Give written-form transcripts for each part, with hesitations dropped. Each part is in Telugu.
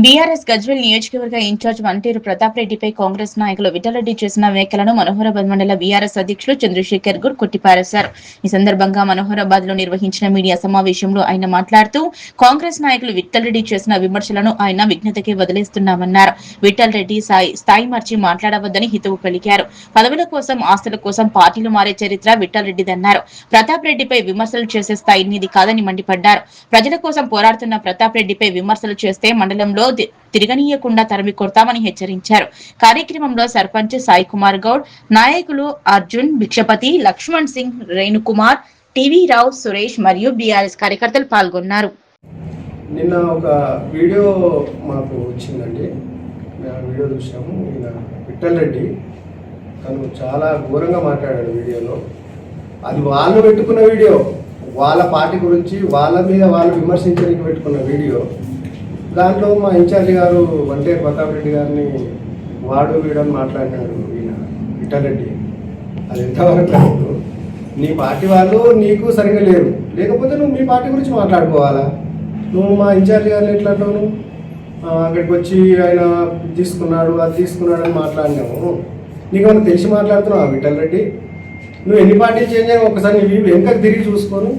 బీఆర్ఎస్ గజ్వేల్ నియోజకవర్గ ఇన్ఛార్జ్ వంటేరు ప్రతాప్ రెడ్డిపై కాంగ్రెస్ నాయకులు విఠలరెడ్డి చేసిన వ్యాఖ్యలను మనోహరాబాద్ మండల బీఆర్ఎస్ అధ్యక్షులు చంద్రశేఖర్ గౌడ్ కొట్టిపారేశారు. ఈ సందర్భంగా మనోహరాబాద్ లో నిర్వహించిన మీడియా సమావేశంలో ఆయన మాట్లాడుతూ కాంగ్రెస్ నాయకులు విఠలరెడ్డి చేసిన విమర్శలను ఆయన విజ్ఞతకే వదిలేస్తున్నామన్నారు. విఠలరెడ్డి స్థాయి మార్చి మాట్లాడవద్దని హితవు పలికారు. పదవుల కోసం ఆస్తుల కోసం పార్టీలు మారే చరిత్ర విఠలరెడ్డిదన్నారు. ప్రతాప్ రెడ్డిపై విమర్శలు చేసే స్థాయి నీది కాదని మండిపడ్డారు. ప్రజల కోసం పోరాడుతున్న ప్రతాప్ రెడ్డిపై విమర్శలు చేస్తే మండలంలో తిరగనీయకుండా తరిమి కొడతామని హెచ్చరించారు. కార్యక్రమంలో సర్పంచ్ సాయి కుమార్ గౌడ్, నాయకులు అర్జున్, భిక్షపతి, లక్ష్మణ్ సింగ్, రేణుకుమార్, టీవీ రావు, సురేష్ మరియు బీఆర్ఎస్ కార్యకర్తలు పాల్గొన్నారు. నిన్న ఒక వీడియో మాకు వచ్చిందండి. వీడియో చూసాము. విఠలరెడ్డి తను చాలా ఘోరంగా మాట్లాడాడు వీడియోలో. అది వాళ్ళు పెట్టుకున్న వీడియో, వాళ్ళ పార్టీ గురించి వాళ్ళ మీద వాళ్ళు విమర్శించడానికి పెట్టుకున్న వీడియో. దాంట్లో మా ఇన్ఛార్జి గారు వంటేరు ప్రతాప్ రెడ్డి గారిని వాడు వీడని మాట్లాడినాడు ఈయన విఠలరెడ్డి. అది ఎంతవరకు కాదు. నీ పార్టీ వాళ్ళు నీకు సరిగ్గా లేరు, లేకపోతే నువ్వు మీ పార్టీ గురించి మాట్లాడుకోవాలా? నువ్వు మా ఇన్ఛార్జి గారిని ఎట్లా అంటావు? అక్కడికి వచ్చి ఆయన తీసుకున్నాడు అది తీసుకున్నాడు అని మాట్లాడినాము. నీకు ఏమైనా తెలిసి మాట్లాడుతున్నావు విఠలరెడ్డి? నువ్వు ఎన్ని పార్టీలు చేంజ్ అయ్యావు ఒకసారి నీ వెనకకి తిరిగి చూసుకోను.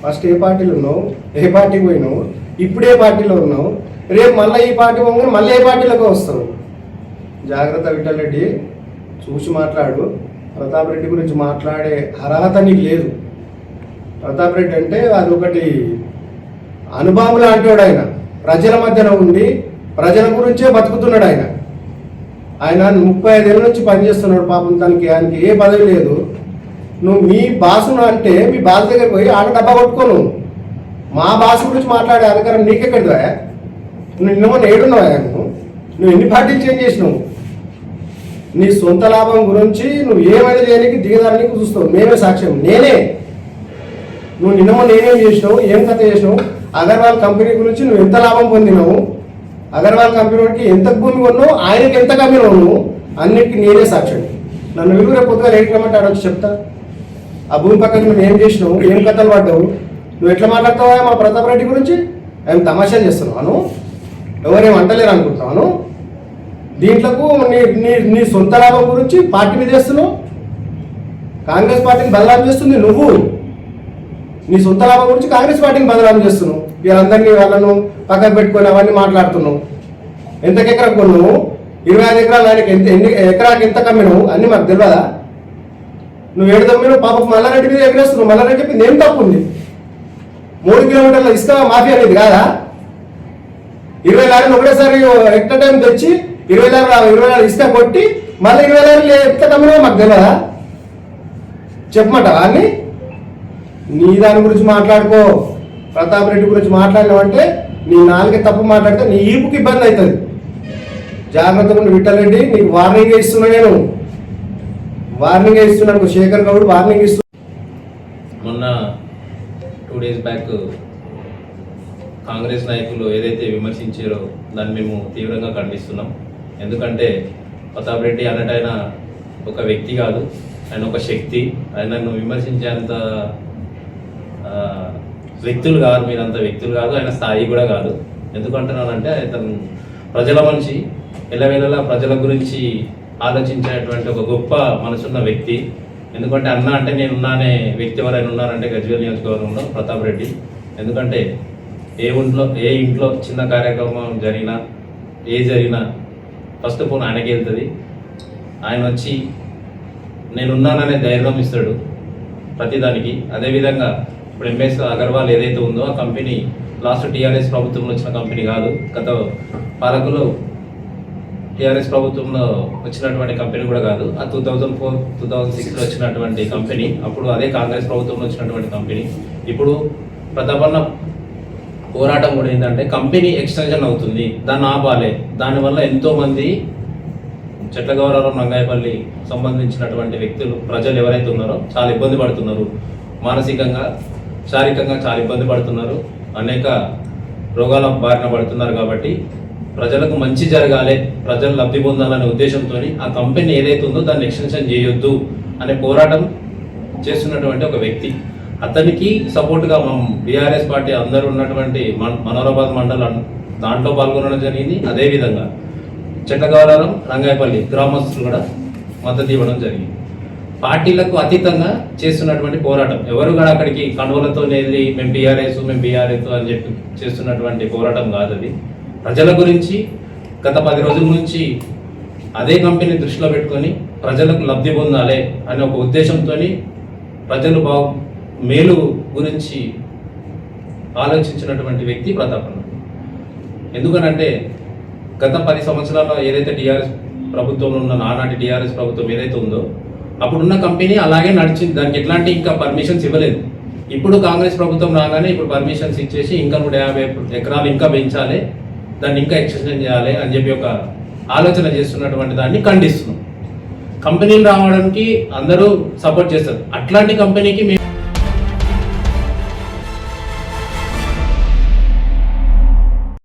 ఫస్ట్ ఏ పార్టీలు ఉన్నావు, ఏ పార్టీకి పోయినావు, ఇప్పుడు ఏ పార్టీలో ఉన్నావు, రేపు మళ్ళీ ఈ పార్టీ పోగానే మళ్ళీ ఏ పార్టీలోకి వస్తావు? జాగ్రత్త విఠలరెడ్డి, చూసి మాట్లాడు. ప్రతాప్ రెడ్డి గురించి మాట్లాడే అర్హత నీకు లేదు. ప్రతాప్ రెడ్డి అంటే అది ఒకటి అనుభవం లాంటివాడు. ఆయన ప్రజల మధ్యన ఉండి ప్రజల గురించే బతుకుతున్నాడు. ఆయన 35 ఏళ్ళ నుంచి పనిచేస్తున్నాడు. పాపం ఆయనకి ఏ పదవి లేదు. నువ్వు మీ బాసును అంటే మీ బాస్ దగ్గర పోయి ఆడ డబ్బా కొట్టుకోను. మా బాస్ గురించి మాట్లాడే అధికారం నీకెక్కడిదా? నువ్వు నిన్న ఏడున్నావా? నువ్వు ఎన్ని పార్టీలు చేంజ్ చేసినావు? నీ సొంత లాభం గురించి నువ్వు ఏమైనా చేయడానికి దిగదానికి చూస్తావు. మేమే సాక్ష్యం. నువ్వు నిన్న నేనేం చేసినావు, ఏం కథ చేసినావు? అగర్వాల్ కంపెనీ గురించి నువ్వు ఎంత లాభం పొందినావు, అగర్వాల్ కంపెనీ వాడికి ఎంత భూమి కొన్నావు, ఆయనకి ఎంత కమ్మినావు నువ్వు, అన్నిటికీ నేనే సాక్ష్యం. నన్ను విలువ రేపు పొద్దుగా లేకమంటే ఆడొచ్చి చెప్తా. ఆ భూమి పక్కన నువ్వు ఏం చేసినావు, ఏం కథలు పడ్డావు, నువ్వు ఎట్లా మాట్లాడతావా మా ప్రతాప్ రెడ్డి గురించి? ఆయన తమాషా చేస్తున్నాను, ఎవరేం అంటలేరు అనుకుంటున్నాను. దీంట్లకు నీ సొంత లాభం గురించి పార్టీ మీద చేస్తున్నావు. కాంగ్రెస్ పార్టీని బదనాం చేస్తుంది నువ్వు. నీ సొంత లాభం గురించి కాంగ్రెస్ పార్టీని బదనాం చేస్తున్నావు. వీళ్ళందరినీ వాళ్ళను పక్కన పెట్టుకొని అవన్నీ మాట్లాడుతున్నావు. ఎంతకు ఎకరా కొన్నావు, 25 ఎకరాలు ఆయనకి ఎన్ని ఎకరాకి ఎంత కమ్మినావు అన్నీ మాకు తెలియదా? నువ్వు 7 తమ్మినావు. పాప మల్లారెడ్డి మీద ఎగరేస్తున్నావు. మల్లారెడ్డి చెప్పింది ఏం తప్పు ఉంది? 3 కిలోమీటర్ల ఇసుక మాఫియా అనేది కాదా? 20 లారీలు ఒకటేసారి ఎక్ట టైం తెచ్చి 20 లారీలు ఇసుక కొట్టి మళ్ళీ 20 లారీలు ఎంత కమ్మినావు మాకు తెలియదా? చెప్పమంటావా? అని నీ దాని గురించి మాట్లాడుకో. ప్రతాప్ రెడ్డి గురించి మాట్లాడినావంటే నీ నాలుగే తప్పు మాట్లాడితే నీ ఈపుకి ఇబ్బంది అవుతుంది. జాగ్రత్తగా ఉండి విఠలరెడ్డి, నీకు వార్నింగ్ ఇస్తున్నా. నేను వార్నింగ్ ఇస్తున్నాను. శేఖర్ గౌడ్ వార్నింగ్ ఇస్తున్నా. మొన్న 2 days బ్యాక్ కాంగ్రెస్ నాయకులు ఏదైతే విమర్శించారో దాన్ని మేము తీవ్రంగా ఖండిస్తున్నాం. ఎందుకంటే ప్రతాప్ రెడ్డి అన్నట్టు ఆయన ఒక వ్యక్తి కాదు, ఆయన ఒక శక్తి. ఆయనను విమర్శించేంత వ్యక్తులు కాదు, మీరంత వ్యక్తులు కాదు, ఆయన స్థాయి కూడా కాదు. ఎందుకంటున్నానంటే అతను ప్రజల మనిషి, ఎల్లవేళలా ప్రజల గురించి ఆలోచించేటువంటి ఒక గొప్ప మనసున్న వ్యక్తి. ఎందుకంటే అన్న అంటే నేనున్నానే వ్యక్తి ఎవరైనా ఉన్నారంటే గజ్వేల్ నియోజకవర్గంలో ప్రతాప్ రెడ్డి. ఎందుకంటే ఏ ఇంట్లో చిన్న కార్యక్రమం జరిగినా జరిగినా ఫస్ట్ ఫోన్ ఆయనకి వెళ్తుంది. ఆయన వచ్చి నేనున్నాననే ధైర్యం ఇస్తాడు ప్రతిదానికి. అదేవిధంగా ఇప్పుడు ఎంఎస్ అగర్వాల్ ఏదైతే ఉందో ఆ కంపెనీ లాస్ట్ టీఆర్ఎస్ ప్రభుత్వంలో వచ్చిన కంపెనీ కాదు, గత పాలకులు టీఆర్ఎస్ ప్రభుత్వంలో వచ్చినటువంటి కంపెనీ కూడా కాదు. ఆ 2004-2006లో వచ్చినటువంటి కంపెనీ. అప్పుడు అదే కాంగ్రెస్ ప్రభుత్వంలో వచ్చినటువంటి కంపెనీ. ఇప్పుడు ప్రతాపన్న పోరాటం కూడా ఏంటంటే కంపెనీ ఎక్స్టెన్షన్ అవుతుంది, దాన్ని ఆపాలి. దానివల్ల ఎంతోమంది చెట్లగౌరవం, రంగాయపల్లి సంబంధించినటువంటి వ్యక్తులు, ప్రజలు ఎవరైతే ఉన్నారో చాలా ఇబ్బంది పడుతున్నారు. మానసికంగా, శారీరకంగా చాలా ఇబ్బంది పడుతున్నారు. అనేక రోగాల బారిన పడుతున్నారు. కాబట్టి ప్రజలకు మంచి జరగాలి, ప్రజలు లబ్ధి పొందాలనే ఉద్దేశంతో ఆ కంపెనీ ఏదైతే ఉందో దాన్ని ఎక్స్టెన్షన్ చేయొద్దు అనే పోరాటం చేస్తున్నటువంటి ఒక వ్యక్తి. అతనికి సపోర్ట్గా మనం బీఆర్ఎస్ పార్టీ అందరూ ఉన్నటువంటి మనోహరాబాద్ మండలం దాంట్లో పాల్గొనడం జరిగింది. అదేవిధంగా చెట్టగవరం రంగాయపల్లి గ్రామస్తులు కూడా మద్దతు ఇవ్వడం జరిగింది. పార్టీలకు అతీతంగా చేస్తున్నటువంటి పోరాటం, ఎవరు కూడా అక్కడికి కండువలతో వెళ్ళి మేము టీఆర్ఎస్ అని చెప్పి చేస్తున్నటువంటి పోరాటం కాదు. అది ప్రజల గురించి గత 10 రోజుల నుంచి అదే కంపెనీ దృష్టిలో పెట్టుకొని ప్రజలకు లబ్ధి పొందాలి అనే ఒక ఉద్దేశంతో ప్రజలు మేలు గురించి ఆలోచించినటువంటి వ్యక్తి ప్రతాప్ అన్న. ఎందుకనంటే గత 10 సంవత్సరాల్లో ఏదైతే టీఆర్ఎస్ ప్రభుత్వంలో ఉన్న నానాటి టీఆర్ఎస్ ప్రభుత్వం ఏదైతే ఉందో అప్పుడున్న కంపెనీ అలాగే నడిచింది. దానికి ఎట్లాంటి ఇంకా పర్మిషన్స్ ఇవ్వలేదు. ఇప్పుడు కాంగ్రెస్ ప్రభుత్వం రాగానే ఇప్పుడు పర్మిషన్స్ ఇచ్చేసి ఇంకా 150 ఎకరాలు ఇంకా పెంచాలి, దాన్ని ఇంకా ఎక్స్టెన్షన్ చేయాలి అని చెప్పి ఒక ఆలోచన చేస్తున్నటువంటి దాన్ని ఖండిస్తున్నాం. కంపెనీలు రావడానికి అందరూ సపోర్ట్ చేస్తారు. అట్లాంటి కంపెనీకి మేము